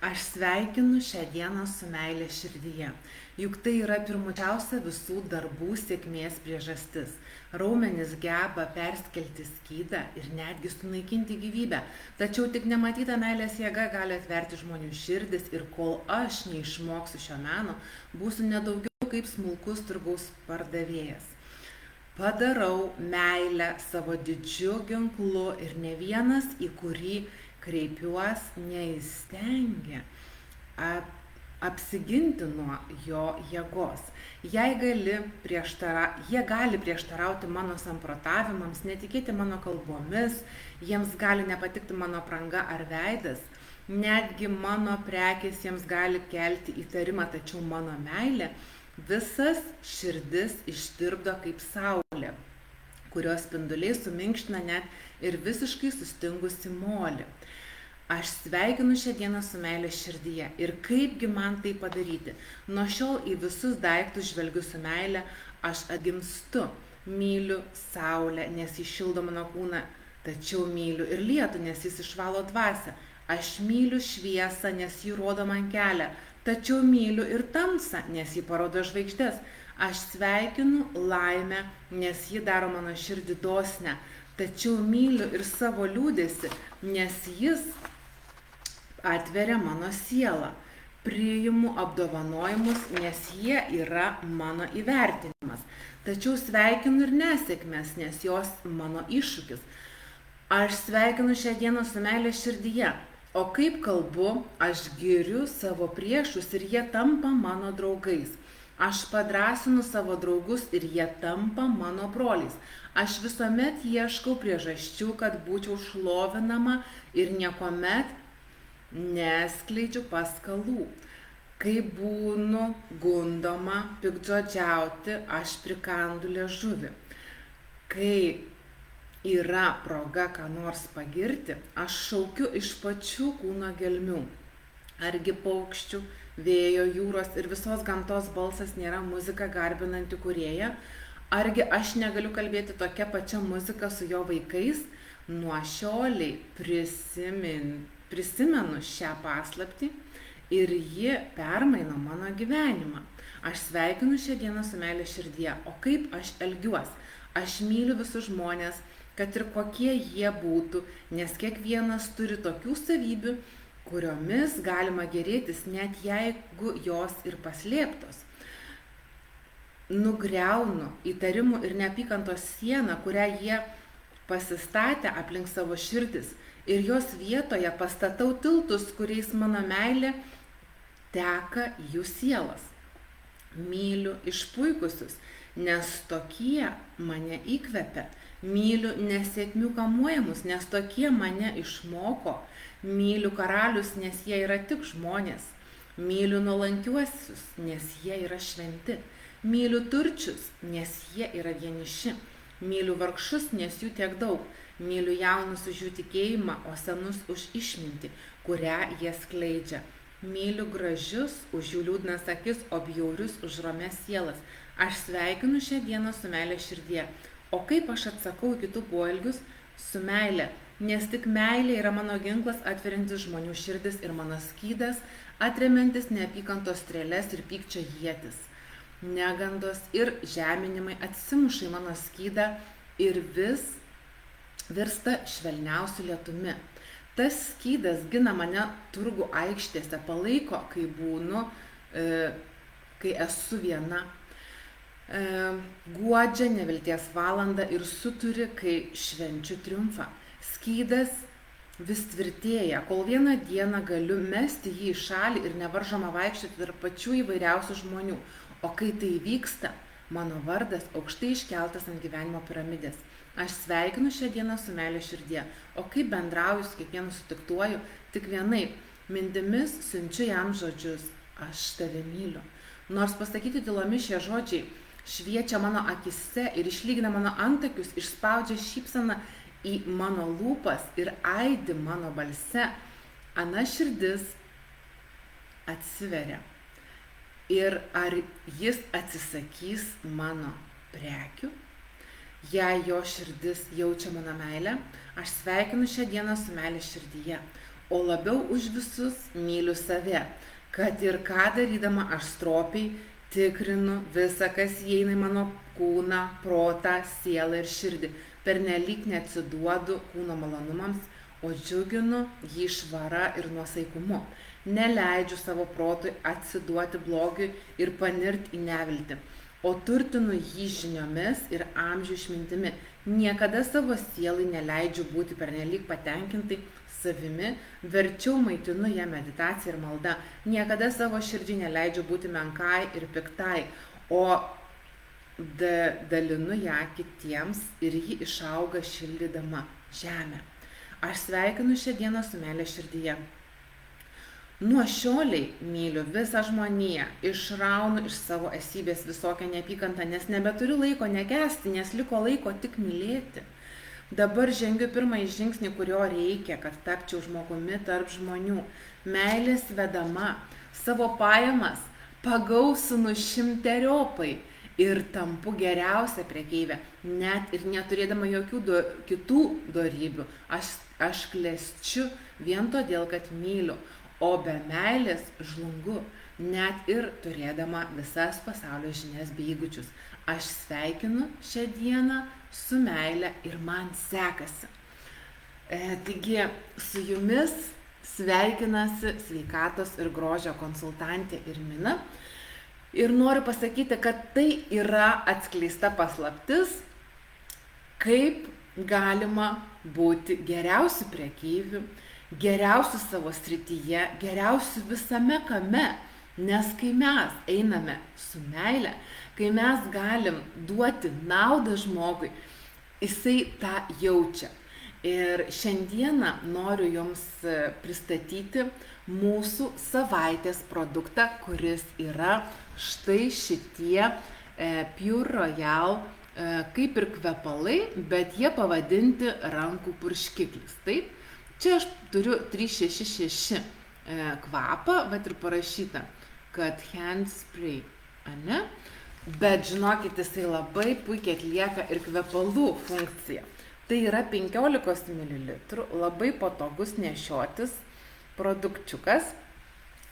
Aš sveikinu šią dieną su meilė širdyje, juk tai yra pirmučiausia visų darbų sėkmės priežastis. Raumenys geba perskelti skydą ir netgi sunaikinti gyvybę, tačiau tik nematyta meilės jėga gali atverti žmonių širdis ir kol aš neišmoksiu šio meno, būsiu nedaugiau kaip smulkus turgaus pardavėjas. Padarau meilę savo didžiu ginklu ir ne vienas, į kurį kreipiuos, neįstengia apsiginti nuo jo jėgos. Jie gali prieštarauti mano samprotavimams, netikėti mano kalbomis, jiems gali nepatikti mano apranga ar veidas, netgi mano prekės jiems gali kelti įtarimą, tačiau mano meilė visas širdis ištirpdo kaip saulė, kurios spinduliai suminkština net ir visiškai sustingusi molį. Aš sveikinu šią dieną su meilė širdyje. Ir kaipgi man tai padaryti? Nuo šiol į visus daiktus žvelgiu su meilė, aš atgimstu. Myliu saulę, nes jis šildo mano kūną, tačiau myliu ir lietų, nes jis išvalo dvasią. Aš myliu šviesą, nes ji rodo man kelią, tačiau myliu ir tamsą, nes ji parodo žvaigždės. Aš sveikinu laimę, nes ji daro mano širdį dosnę, tačiau myliu ir savo liūdesį, nes jis atveria mano sielą. Priimu apdovanojimus, nes jie yra mano įvertinimas. Tačiau sveikinu ir nesėkmes, nes jos mano iššūkis. Aš sveikinu šią dieną su meilė širdyje. O kaip kalbu, aš giriu savo priešus ir jie tampa mano draugais. Aš padrąsinu savo draugus ir jie tampa mano broliais. Aš visuomet ieškau priežasčių, kad būčiau šlovinama ir niekuomet neskleidžiu paskalų. Kai būnu gundoma piktžodžiauti, aš prikandu liežuvį. Kai yra proga ką nors pagirti, aš šaukiu iš pačių kūno gelmių. Argi paukščių, vėjo, jūros ir visos gamtos balsas nėra muzika garbinanti kūrėją? Argi aš negaliu kalbėti tokia pačia muzika su jo vaikais? Nuo šioliai prisimenu šią paslaptį ir ji permaino mano gyvenimą. Aš sveikinu šią dieną su meilė širdyje. O kaip aš elgiuosi? Aš myliu visus žmonės, kad ir kokie jie būtų, nes kiekvienas turi tokių savybių, kuriomis galima gėrėtis, net jeigu jos ir paslėptos. Nugriaunu įtarimų ir neapykantos sieną, kurią jie pasistatė aplink savo širdis, ir jos vietoje pastatau tiltus, kuriais mano meilė teka jų sielas. Myliu išpuikusius, nes tokie mane įkvepia. Myliu nesėkmių kamuojamus, nes tokie mane išmoko. Myliu karalius, nes jie yra tik žmonės. Myliu nuolankiuosius, nes jie yra šventi. Myliu turčius, nes jie yra vieniši. Myliu vargšus, nes jų tiek daug. Myliu jaunus už jų tikėjimą, o senus už išmintį, kurią jie skleidžia. Myliu gražius už jų liūdnas akis, o bjaurius už romes sielas. Aš sveikinu šią dieną su meilė širdyje. O kaip aš atsakau kitų poelgius? Su meilė, nes tik meilė yra mano ginklas atveriantis žmonių širdis ir mano skydas, atremiantis neapykantos strėles ir pykčio ietis. Negandos ir žeminimai atsimuša į mano skydą ir vis virsta švelniausiu lietumi. Tas skydas gina mane turgų aikštėse, palaiko, kai esu viena. Guodžia nevilties valandą ir suturi, kai švenčiu triumfą. Skydas vis tvirtėja, kol vieną dieną galiu mesti jį į šalį ir nevaržoma vaikščioti tarp pačių įvairiausių žmonių. O kai tai vyksta, mano vardas aukštai iškeltas ant gyvenimo piramidės. Aš sveikinu šią dieną su meilė širdyje. O kaip bendrauju su kiekvienu sutiktuoju, tik vienaip, mintimis siunčiu jam žodžius. Aš tave myliu. Nors pasakyti tylomis šie žodžiai šviečia mano akise ir išlygina mano antakius, išspaudžia šypseną į mano lūpas ir aidi mano balse, ana širdis atsiveria. Ir ar jis atsisakys mano prekių? Jei jo širdis jaučia mano meilę, aš sveikinu šią dieną su meilė širdyje. o labiau už visus myliu save, kad ir ką darydama aš stropiai tikrinu visą, kas įeina į mano kūną, protą, sielą ir širdį. Pernelyg neatsiduodu kūno malonumams, o džiuginu jį švara ir nuosaikumu. Neleidžiu savo protui atsiduoti blogiui ir panirti į neviltį, o turtinu jį žiniomis ir amžių išmintimi. Niekada savo sielai neleidžiu būti pernelyg patenkintai savimi, verčiau maitinu ją meditacija ir malda. Niekada savo širdžiai neleidžiu būti menkai ir piktai, o dalinu ją kitiems ir ji išauga šildydama žemę. Aš sveikinu šią dieną su meilė širdyje. Nuo šioliai myliu visą žmoniją, išraunu iš savo esybės visokią neapykantą, nes nebeturiu laiko nekęsti, nes liko laiko tik mylėti. Dabar žengiu pirmąjį žingsnį, kurio reikia, kad tapčiau žmogumi tarp žmonių. Meilės vedama, savo pajamas pagausinu 100-eriopai ir tampu geriausia prekeivė, net ir neturėdama jokių kitų dorybių. Aš klesčiu vien todėl, kad myliu. O be meilės žlungu, net ir turėdama visas pasaulio žinias bei įgūdžius. Aš sveikinu šią dieną su meile ir man sekasi. Taigi su jumis sveikinasi sveikatos ir grožio konsultantė Irmina. Ir noriu pasakyti, kad tai yra atskleista paslaptis, kaip galima būti geriausiu prekeiviu, geriausių savo srityje, geriausių visame kame, nes kai mes einame su meile, kai mes galim duoti naudą žmogui, jisai tą jaučia. Ir šiandieną noriu jums pristatyti mūsų savaitės produktą, kuris yra štai šitie Pure Royal, kaip ir kvepalai, bet jie pavadinti rankų purškiklis. Taip? Čia aš turiu 366 kvapą, vat ir parašyta, kad hand spray, ane? Bet žinokit, jisai labai puikiai atlieka ir kvepalų funkciją. Tai yra 15 ml, labai patogus nešiotis produkčiukas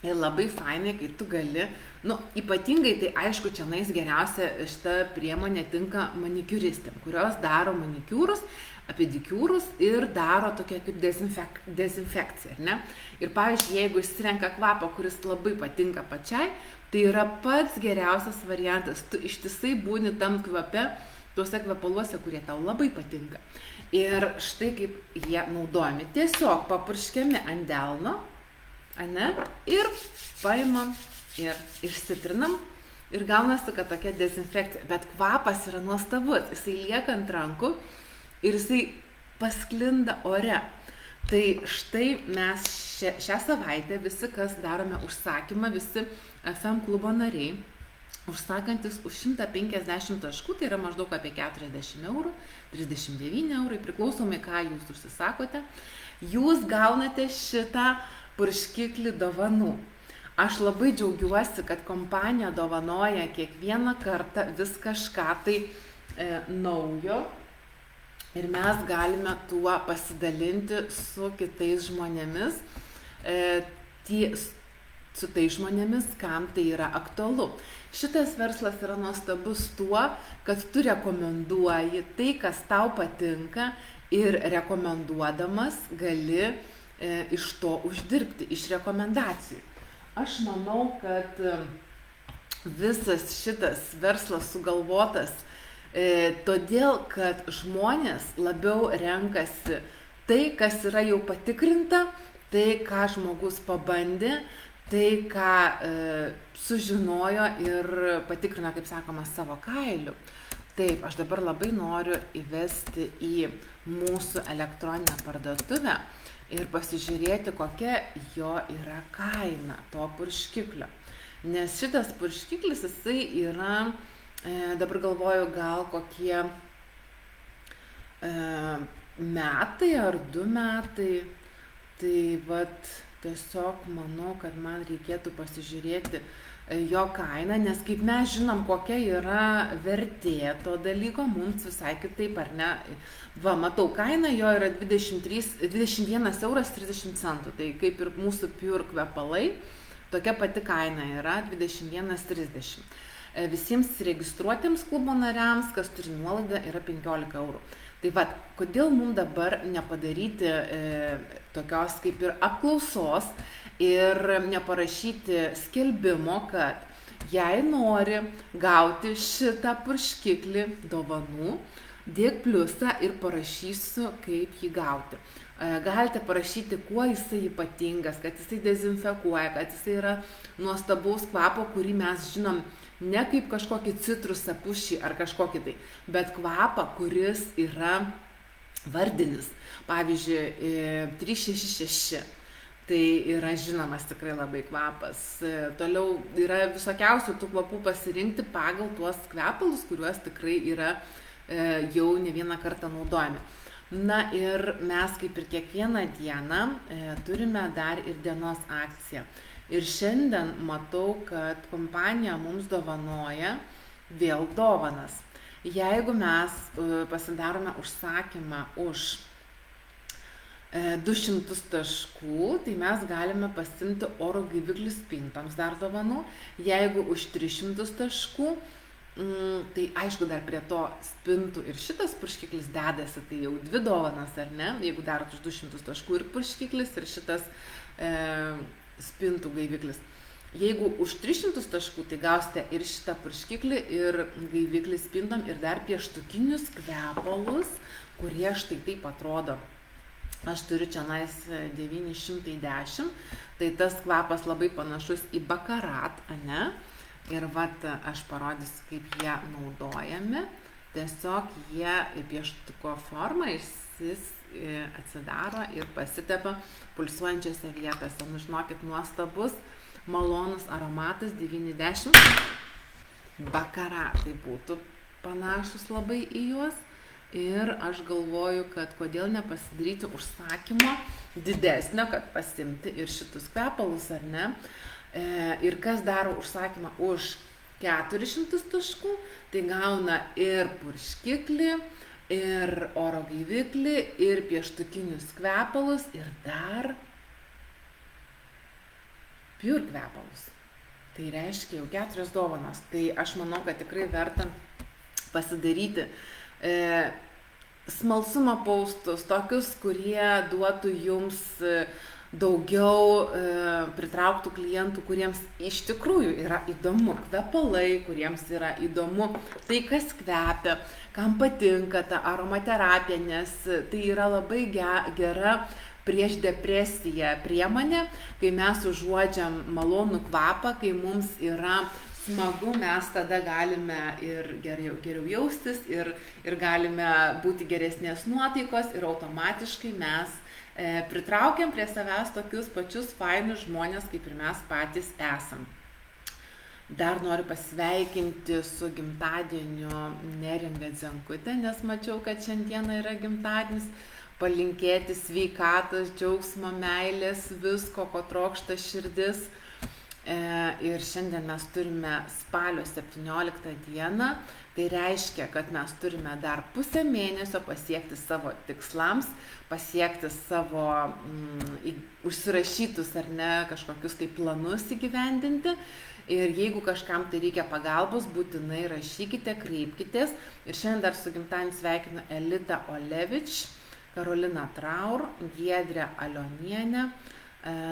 ir labai fainai, kai tu gali, ypatingai tai aišku, čia geriausia šita priemonė tinka manikiuristėm, kurios daro manikiūrus, pedikiūrus ir daro tokia kaip dezinfekcija, ne? Ir pavyzdžiui, jeigu išsirenka kvapą, kuris labai patinka pačiai, tai yra pats geriausias variantas. Tu ištisai būni tam kvape, tuose kvepaluose, kurie tau labai patinka. Ir štai kaip jie naudojami. Tiesiog papurškiami ant delno, ane? Ir paimam ir išsitrinam. Ir gaunasi, kad tokia dezinfekcija. Bet kvapas yra nuostabus. Jisai lieka ant rankų. Ir jisai pasklinda ore. Tai štai mes šią savaitę visi, kas darome užsakymą, visi FM klubo nariai, užsakantis už 150 taškų, tai yra maždaug apie 40 eurų, 39 eurai, priklausomai ką jūs užsisakote, jūs gaunate šitą purškiklį dovanų. Aš labai džiaugiuosi, kad kompanija dovanoja kiekvieną kartą vis kažką tai naujo. Ir mes galime tuo pasidalinti su kitais žmonėmis, su tais žmonėmis, kam tai yra aktualu. Šitas verslas yra nuostabus tuo, kad tu rekomenduoji tai, kas tau patinka ir rekomenduodamas gali iš to uždirbti, iš rekomendacijų. Aš manau, kad visas šitas verslas sugalvotas todėl, kad žmonės labiau renkasi tai, kas yra jau patikrinta, tai, ką žmogus pabandė, tai, ką sužinojo ir patikrino, kaip sakoma, savo kailiu. Taip, aš dabar labai noriu įvesti į mūsų elektroninę parduotuvę ir pasižiūrėti, kokia jo yra kaina, to purškiklio. Nes šitas purškiklis, jisai yra dabar galvoju, gal kokie metai ar 2 metai, tai vat tiesiog manau, kad man reikėtų pasižiūrėti jo kainą, nes kaip mes žinom, kokia yra vertė to dalyko, mums visai kitaip, ar ne? Va, matau, kaina jo yra 21 euras 30 centų, tai kaip ir mūsų Pure kvepalai, tokia pati kaina yra 21,30. Visiems registruotiems klubo nariams, kas turi nuolaidą, yra 15 eurų. Tai va, kodėl mums dabar nepadaryti tokios kaip ir apklausos ir neparašyti skelbimo, kad jei nori gauti šitą purškiklį dovanų, dėk pliusą ir parašysiu, kaip jį gauti. Galite parašyti, kuo jisai ypatingas, kad jisai dezinfekuoja, kad jisai yra nuostabaus kvapo, kurį mes žinom ne kaip kažkokį citrusą, pušį ar kažkokį tai, bet kvapą, kuris yra vardinis. Pavyzdžiui, 366. Tai yra žinomas tikrai labai kvapas. Toliau yra visokiausių tų kvapų pasirinkti pagal tuos kvepalus, kuriuos tikrai yra jau ne vieną kartą naudojami. Na ir mes kaip ir kiekvieną dieną turime dar ir dienos akciją. Ir šiandien matau, kad kompanija mums dovanoja vėl dovanas. Jeigu mes pasidarome užsakymą už 200 taškų, tai mes galime pasimti oro gaiviklį spintoms dar dovanų. Jeigu už 300 taškų, tai aišku dar prie to spintų ir šitas purškiklis dedasi, tai jau 2 dovanas, ar ne? Jeigu darot už 200 taškų ir purškiklis ir šitas spintų gaiviklis. Jeigu už 300 taškų, tai gausite ir šitą purškiklį, ir gaiviklį spintom, ir dar pieštukinius kvepalus, kurie štai taip atrodo. Aš turiu čia 910, tai tas kvapas labai panašus į bakarat, ane? Ir vat aš parodysiu, kaip jie naudojami. Tiesiog jie pieštuko formą atsidaro ir pasitepa pulsuojančiose vietose. Nu, žinokit, nuostabus, malonus aromatas, 90 bakaratai būtų panašus labai į juos. Ir aš galvoju, kad kodėl nepasidaryti užsakymo didesnio, kad pasimti ir šitus kvepalus, ar ne? Ir kas daro užsakymą už 400 taškų, tai gauna ir purškiklį, ir oro gaiviklį, ir pieštukinius kvepalus, ir dar Pure kvepalus. Tai reiškia jau 4 dovanos. Tai aš manau, kad tikrai verta pasidaryti smalsumo postus, tokius, kurie duotų jums daugiau, pritrauktų klientų, kuriems iš tikrųjų yra įdomu kvepalai, kuriems yra įdomu tai, kas kvepia, kam patinka ta aromaterapija, nes tai yra labai gera prieš depresiją priemonė, kai mes užuodžiam malonų kvapą, kai mums yra smagu, mes tada galime ir geriau jaustis, ir galime būti geresnės nuotaikos, ir automatiškai mes pritraukiam prie savęs tokius pačius fainus žmonės, kaip ir mes patys esam. Dar noriu pasveikinti su gimtadieniu Neringą Dzenkutę, nes mačiau, kad šiandieną yra gimtadienis. Palinkėti sveikatos, džiaugsmo, meilės, visko, ko trokšta širdis. Ir šiandien mes turime spalio 17 dieną, tai reiškia, kad mes turime dar pusę mėnesio pasiekti savo tikslams, pasiekti savo užsirašytus ar ne kažkokius tai planus įgyvendinti. Ir jeigu kažkam tai reikia pagalbos, būtinai rašykite, kreipkitės. Ir šiandien dar su gimtadieniu sveikinu Elitą Olevič, Karolina Traur, Giedrę Alionienę,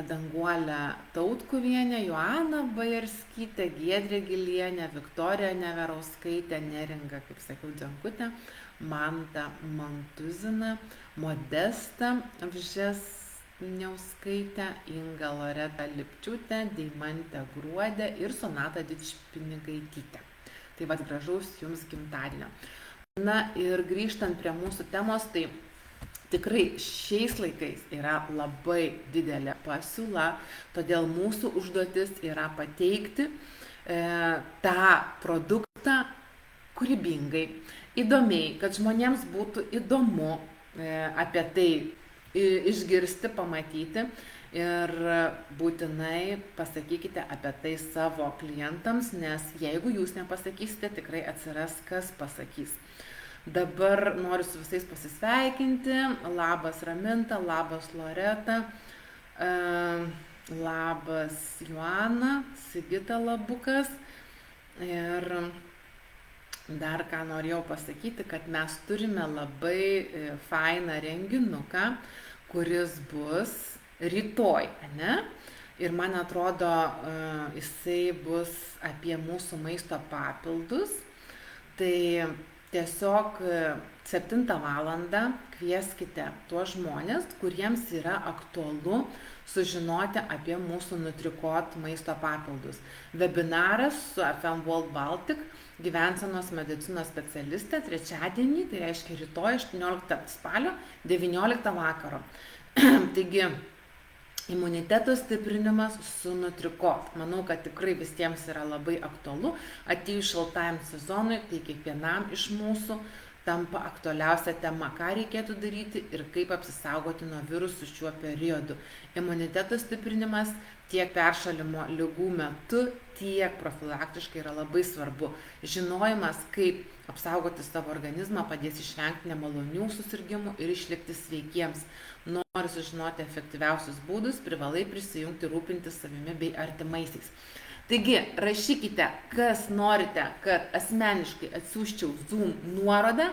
Danguolę Tautkuvienę, Joaną Bajerskytę, Giedrę Gilienę, Viktoriją Neverauskaitę, Neringą, kaip sakiau, Dzenkutę, Mantą Mantuziną, Modestą Vžesniauskaitę, Ingą Loretą Lipčiūtę, Deimantę Gruodę ir Sonatą Dičpinigaitytę. Tai vad gražaus jums gimtadienio. Na ir grįžtant prie mūsų temos, tai tikrai šiais laikais yra labai didelė pasiūla, todėl mūsų užduotis yra pateikti tą produktą kūrybingai, įdomiai, kad žmonėms būtų įdomu apie tai išgirsti, pamatyti. Ir būtinai pasakykite apie tai savo klientams, nes jeigu jūs nepasakysite, tikrai atsiras kas pasakys. Dabar noriu su visais pasisveikinti. Labas Raminta, labas Loreta, labas Joana, Sigita Labukas. Ir dar ką norėjau pasakyti, kad mes turime labai fainą renginuką, kuris bus rytoj, ne? Ir man atrodo, jisai bus apie mūsų maisto papildus. Tai tiesiog 7 valandą kvieskite tuos žmonės, kuriems yra aktualu sužinoti apie mūsų Nutrikot maisto papildus. Webinaras su FM World Baltic, gyvensenos medicinos specialistė, trečiadienį, tai reiškia rytoj 18 spalio 19 vakaro. Taigi, imuniteto stiprinimas su Nutrikot. Manau, kad tikrai visiems yra labai aktualu. Atėjus šaltajam sezonui, tai kiekvienam iš mūsų tampa aktualiausia tema, ką reikėtų daryti ir kaip apsisaugoti nuo virusų šiuo periodu. Imuniteto stiprinimas tiek peršalimo ligų metu, tiek profilaktiškai yra labai svarbu. Žinojimas, kaip apsaugoti savo organizmą, padės išvengti nemalonių susirgimų ir išlikti sveikiems. Nori sužinoti efektyviausius būdus, privalai prisijungti, rūpintis savimi bei artimaisiais. Taigi, rašykite, kas norite, kad asmeniškai atsiųsčiau Zoom nuorodą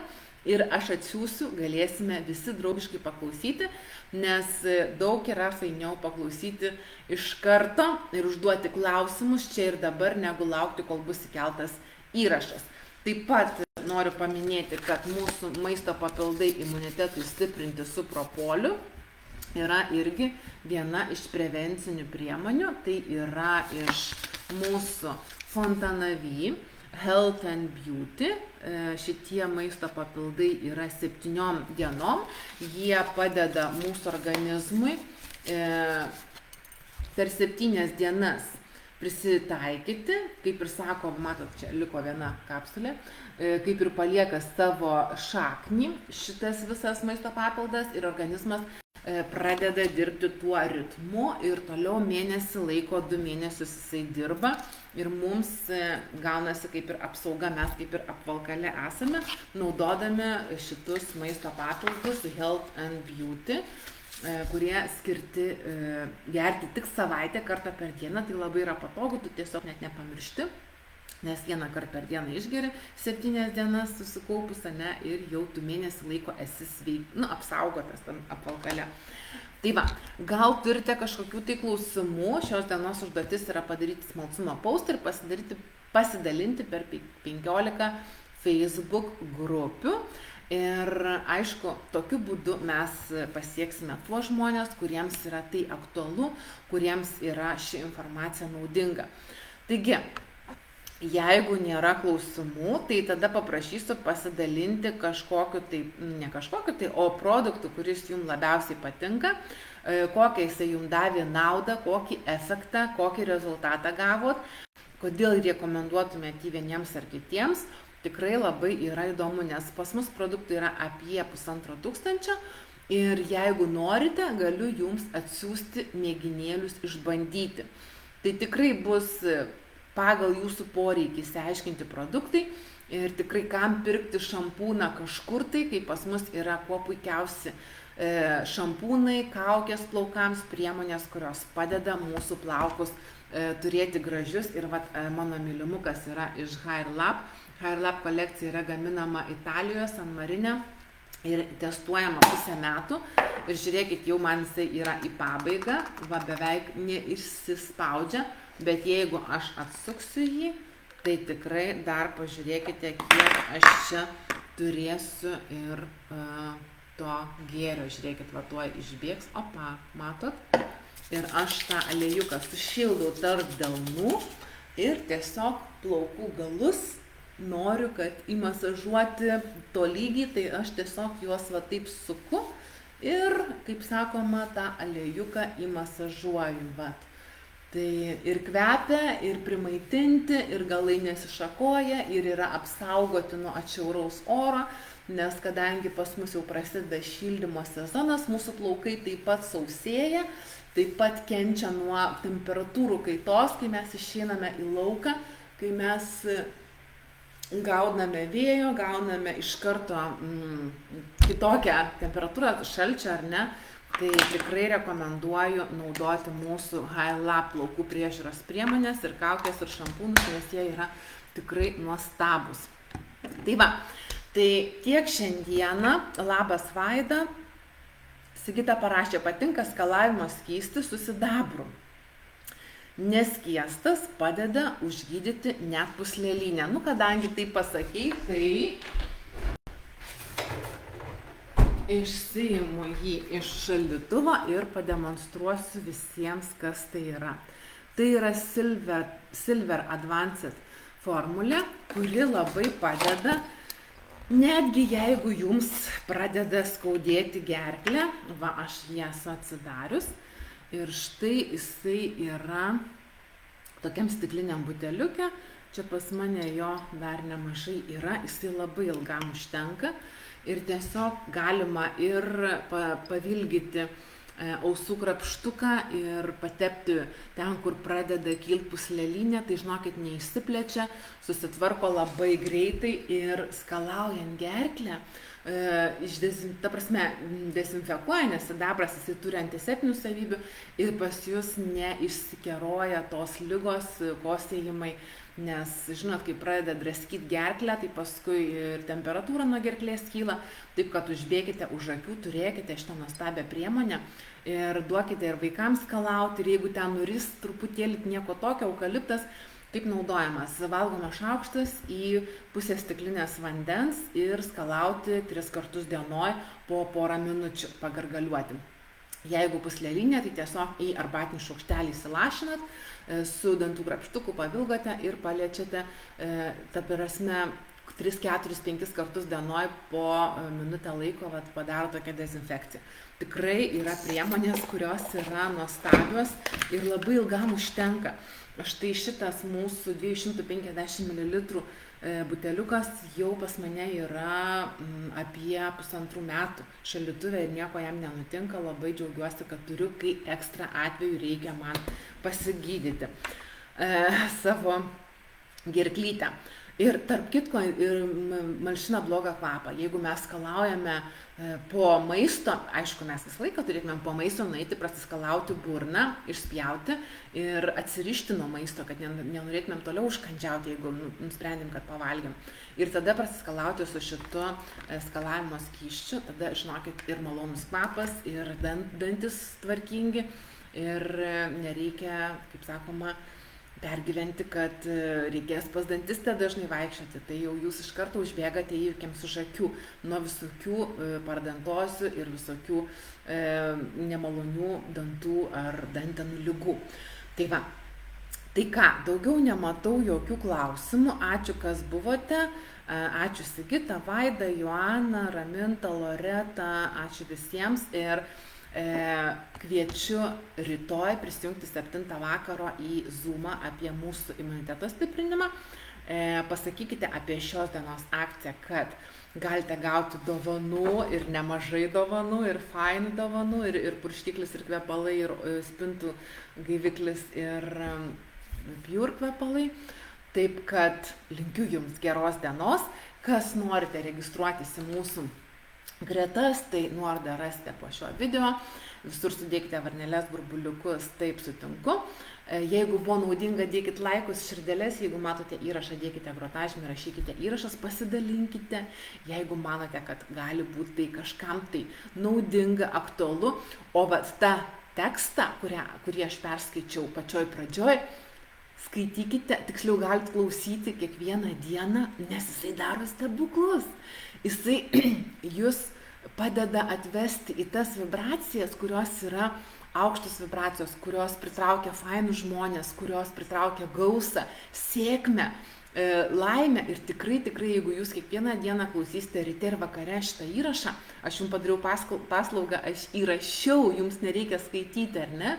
ir aš atsiųsiu, galėsime visi draugiškai paklausyti, nes daug yra fainiau paklausyti iš karto ir užduoti klausimus čia ir dabar, negu laukti, kol bus įkeltas įrašas. Taip pat noriu paminėti, kad mūsų maisto papildai imunitetui stiprinti su propoliu yra irgi viena iš prevencinių priemonių. Tai yra iš mūsų Fontanavy Health and Beauty. Šitie maisto papildai yra 7 dienom. Jie padeda mūsų organizmui per 7 dienas prisitaikyti, kaip ir sako, matot, čia liko viena kapsulė, kaip ir palieka savo šaknį šitas visas maisto papildas ir organizmas pradeda dirbti tuo ritmu ir toliau mėnesį laiko, 2 mėnesius jisai dirba ir mums gaunasi kaip ir apsauga, mes kaip ir apvalkale esame, naudodami šitus maisto papildus Health and Beauty, kurie skirti gerti tik savaitę kartą per dieną. Tai labai yra patogu, tu tiesiog net nepamiršti, nes vieną kartą per dieną išgeri 7 dienas susikaupus, ne, ir jau 2 mėnesį laiko esi apsaugotas tam apvalkale. Tai va, gal turite kažkokių tai klausimų, šios dienos užduotis yra padaryti smalsumo postą ir pasidalinti per 15 Facebook grupių. Ir aišku, tokiu būdu mes pasieksime tuos žmonės, kuriems yra tai aktualu, kuriems yra ši informacija naudinga. Taigi, jeigu nėra klausimų, tai tada paprašysiu pasidalinti kažkokiu tai, ne kažkokiu tai, o produktu, kuris jums labiausiai patinka, kokią jisai jums davė naudą, kokį efektą, kokį rezultatą gavot, kodėl rekomenduotumėte vieniems ar kitiems. Tikrai labai yra įdomu, nes pas mus produktų yra apie 1500 ir jeigu norite, galiu jums atsiųsti mėginėlius išbandyti. Tai tikrai bus pagal jūsų poreikį išsiaiškinti produktai ir tikrai kam pirkti šampūną kažkur tai, kai pas mus yra kuo puikiausi šampūnai, kaukės plaukams, priemonės, kurios padeda mūsų plaukus turėti gražius. Ir mano mylimukas yra iš Hair Lab. Hair Lab kolekcija yra gaminama Italijoje, San Marine ir testuojama 5 metų. Ir žiūrėkit, jau man jisai yra į pabaigą, beveik neišsispaudžia, bet jeigu aš atsuksiu jį, tai tikrai dar pažiūrėkite, kiek aš čia turėsiu ir to gėrio. Žiūrėkit, tuoj išbėgs, opa, matot? Ir aš tą aliejuką sušildau tarp delnų ir tiesiog plaukų galus noriu, kad įmasažuoti tolygiai, tai aš tiesiog juos taip suku ir, kaip sakoma, tą aliejuką įmasažuoju. Tai ir kvepia, ir primaitinti, ir galai nesišakoja, ir yra apsaugoti nuo atšiauraus oro, nes kadangi pas mus jau prasideda šildymo sezonas, mūsų plaukai taip pat sausėja taip pat kenčia nuo temperatūrų kaitos, kai mes išeiname į lauką, kai mes gauname vėjo, gauname iš karto kitokią temperatūrą, šalčio ar ne, tai tikrai rekomenduoju naudoti mūsų HiLab plaukų priežiūros priemonės ir kaukės ir šampūnus, nes jie yra tikrai nuostabus. Tai va, tai tiek šiandieną. Labas Vaida. Sigita parašė, patinka skalavimo skystis su sidabru. Neskiestas padeda užgydyti net pūslelinę. Nu, kadangi tai pasakei, tai išsiimu jį iš šaldytuvo ir pademonstruosiu visiems, kas tai yra. Tai yra Silver Advanced formulė, kuri labai padeda, netgi jeigu jums pradeda skaudėti gerklę. Va, aš jį esu atsidarius. Ir štai jisai yra tokiam stikliniam buteliuke. Čia pas mane jo dar nemažai yra. Jisai labai ilgam užtenka. Ir tiesiog galima ir pavilgyti ausų krapštuką ir patepti ten, kur pradeda kilti pūslelinė. Tai žinokit, neišsiplečia, susitvarko labai greitai ir skalaujant gerklę. Ta prasme, dezinfekuoja, nes sidabras jisai turi antiseptinių savybių ir pas jūs neišsikeroja tos ligos, kosėjimai, nes, žinot, kai pradeda draskyti gerklę, tai paskui ir temperatūra nuo gerklės kyla, taip kad užbėkite už akių, turėkite šitą nuostabią priemonę ir duokite ir vaikams skalauti, ir jeigu ten nuris truputėlį nieko tokio, eukaliptas, kaip naudojamas, valgomas šaukštas į pusę stiklinės vandens ir skalauti 3 kartus dienoj po porą minučių pagargaliuoti. Jeigu pūslelinė, tai tiesiog į arbatinį šaukštelį įsilašinat, su dantų krapštuku pavilgote ir paliečiate, ta prasme, 3, 4, 5 kartus dienoj po minutę laiko padaro tokią dezinfekciją. Tikrai yra priemonės, kurios yra nuostabios ir labai ilgam užtenka. Štai šitas mūsų 250 ml buteliukas jau pas mane yra apie 1,5 metų šaldytuve ir nieko jam nenutinka. Labai džiaugiuosi, kad turiu, kai ekstra atveju reikia man pasigydyti savo gerklytę. Ir tarp kitko, ir malšina blogą kvapą. Jeigu mes skalaujame po maisto, aišku, mes visą laiką turėtumėm po maisto nueiti, prasiskalauti burną, išspjauti ir atsirišti nuo maisto, kad nenorėtumėm toliau užkandžiauti, jeigu nusprendėm, kad pavalgėm. Ir tada prasiskalauti su šitu skalavimo skysčiu, tada, žinokit, ir malonus kvapas, ir dantis tvarkingi, ir nereikia, kaip sakoma, pergyventi, kad reikės pas dantistę dažnai vaikščioti, tai jau jūs iš karto užbėgate įvykiams už akių nuo visokių paradentozų ir visokių nemalonių dantų ar dantenų ligų. Tai va, tai ką, daugiau nematau jokių klausimų. Ačiū, kas buvote. Ačiū Sigita, Vaida, Joana, Raminta, Loreta, ačiū visiems ir kviečiu rytoj prisijungti 7 vakaro į Zoomą apie mūsų imuniteto stiprinimą. Pasakykite apie šios dienos akciją, kad galite gauti dovanų ir nemažai dovanų, ir fainų dovanų, ir purškiklis, ir kvepalai, ir spintų gaiviklis, ir Pure kvepalai. Taip kad linkiu jums geros dienos. Kas norite registruotis į mūsų gretas, tai nuorodą rasite po šio video. Visur sudėkite varneles, burbuliukus, taip sutinku. Jeigu buvo naudinga, dėkit laikus, širdeles. Jeigu matote įrašą, dėkite grotažymį, rašykite įrašas, pasidalinkite. Jeigu manote, kad gali būti tai kažkam tai naudinga, aktualu. O vat tą tekstą, kurį aš perskaičiau pačioj pradžioj, skaitykite, tiksliau galite klausyti kiekvieną dieną, nes jisai daro stebuklus. Jisai jūs padeda atvesti į tas vibracijas, kurios yra aukštos vibracijos, kurios pritraukia fainus žmonės, kurios pritraukia gausą, sėkmę, laimę. Ir tikrai, jeigu jūs kiekvieną dieną klausysite ryte ir vakare šitą įrašą, aš jums padariau paslaugą, aš įrašiau, jums nereikia skaityti, ar ne?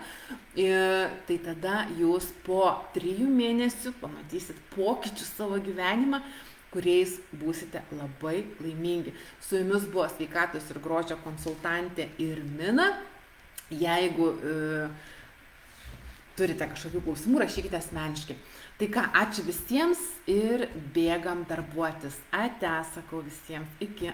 Tai tada jūs po 3 mėnesių pamatysit pokyčius savo gyvenimą, kuriais būsite labai laimingi. Su jumis buvo sveikatos ir grožio konsultantė Irmina. Jeigu turite kažkokių klausimų, rašykite asmeniškai. Tai ką, ačiū visiems ir bėgam darbuotis. Ate, sakau visiems. Iki.